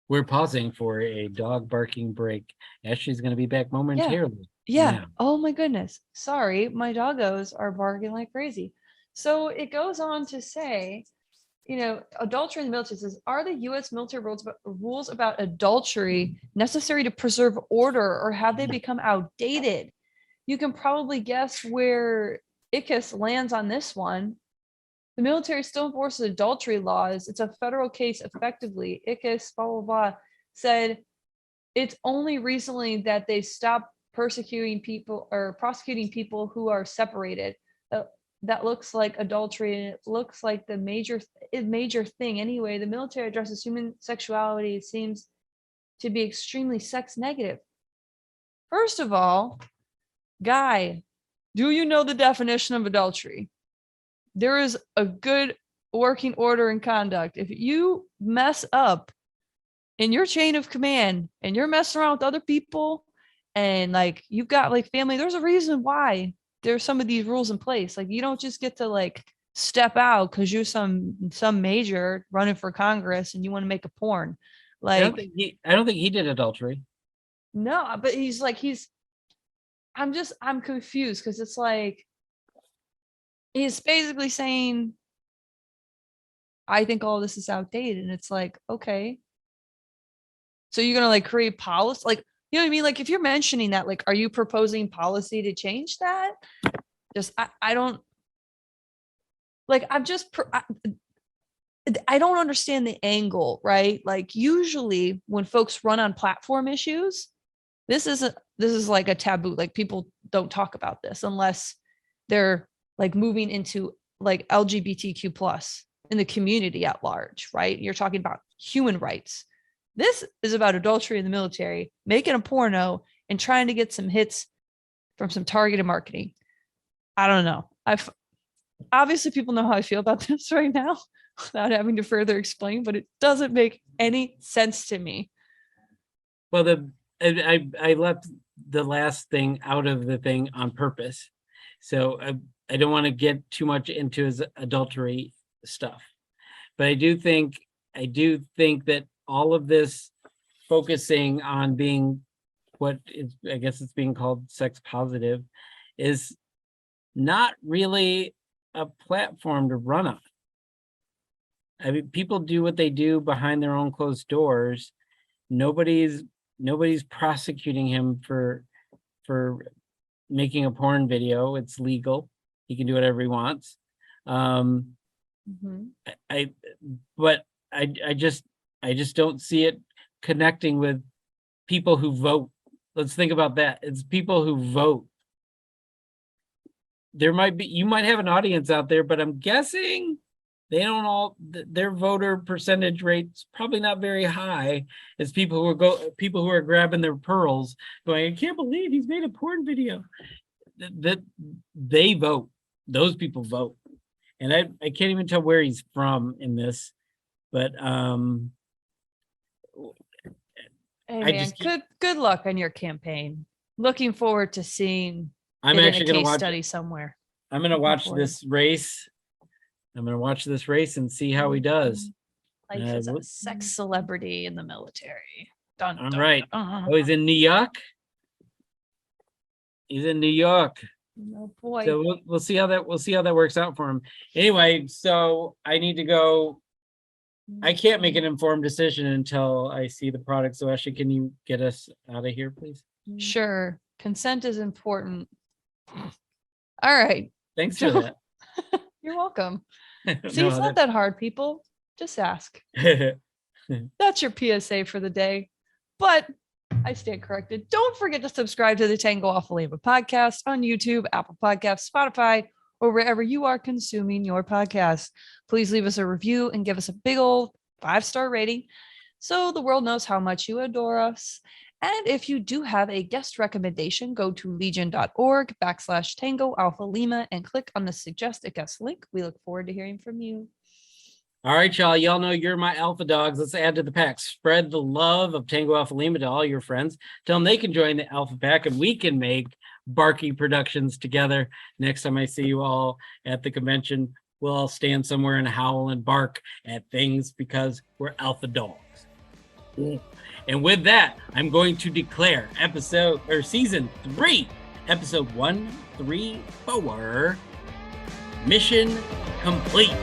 We're pausing for a dog barking break. Ashley's going to be back momentarily. Yeah. Oh my goodness. Sorry, my doggos are barking like crazy. So it goes on to say, adultery in the military says, are the U.S. military rules about adultery necessary to preserve order, or have they become outdated? You can probably guess where ICUS lands on this one. The military still enforces adultery laws. It's a federal case effectively. ICUS, blah, blah, blah, said it's only recently that they stopped persecuting people or prosecuting people who are separated. That looks like adultery, and it looks like the major thing. Anyway, the military addresses human sexuality. It seems to be extremely sex negative. First of all, Guy, do you know the definition of adultery? There is a good working order and conduct. If you mess up in your chain of command and you're messing around with other people and like you've got like family, there's a reason why there's some of these rules in place. Like you don't just get to like step out because you're some major running for Congress and you want to make a porn. Like I don't think he did adultery. No, but I'm confused because it's like he's basically saying, I think all this is outdated. And it's like, okay. So you're going to like create policy? Like, you know what I mean? Like if you're mentioning that, like, are you proposing policy to change that? Just, I don't like, I don't understand the angle, right? Like usually when folks run on platform issues, this is like a taboo. Like people don't talk about this unless they're like moving into like LGBTQ plus in the community at large, right? You're talking about human rights. This is about adultery in the military, making a porno and trying to get some hits from some targeted marketing. I don't know. Obviously people know how I feel about this right now without having to further explain, but it doesn't make any sense to me. Well, I left the last thing out of the thing on purpose. So I don't want to get too much into his adultery stuff. But I do think that all of this focusing on being what is, I guess it's being called sex positive, is not really a platform to run on. I mean, people do what they do behind their own closed doors. Nobody's prosecuting him for making a porn video. It's legal. He can do whatever he wants. I just don't see it connecting with people who vote. Let's think about that. It's people who vote. You might have an audience out there, but I'm guessing they don't all, their voter percentage rate's probably not very high as people who are grabbing their pearls going, I can't believe he's made a porn video. That they vote. Those people vote. And I can't even tell where he's from in this, but hey man, good luck on your campaign. Looking forward to seeing I'm it actually in a going to case watch study somewhere. I'm going to watch this race. I'm going to watch this race and see how he does. Life as a sex celebrity in the military. Dun, All dun, right. dun. Oh, he's in New York. He's in New York. Oh boy. So we'll see how that works out for him. Anyway, so I need to go. I can't make an informed decision until I see the product. So Ashley, can you get us out of here, please? Sure. Consent is important. All right. Thanks for that. You're welcome. See, No, it's not that hard, people. Just ask. That's your PSA for the day. But I stand corrected. Don't forget to subscribe to the Tango Off Lima podcast on YouTube, Apple Podcasts, Spotify, or wherever you are consuming your podcast. Please leave us a review and give us a big old 5-star rating so the world knows how much you adore us. And if you do have a guest recommendation, go to legion.org/Tango Alpha Lima and click on the suggest a guest link. We look forward to hearing from you. All right, y'all. Y'all know you're my alpha dogs. Let's add to the pack. Spread the love of Tango Alpha Lima to all your friends. Tell them they can join the alpha pack and we can make Barky Productions together. Next time I see you all at the convention, we'll all stand somewhere and howl and bark at things because we're alpha dogs. And with that, I'm going to declare season 3, episode 134, mission complete.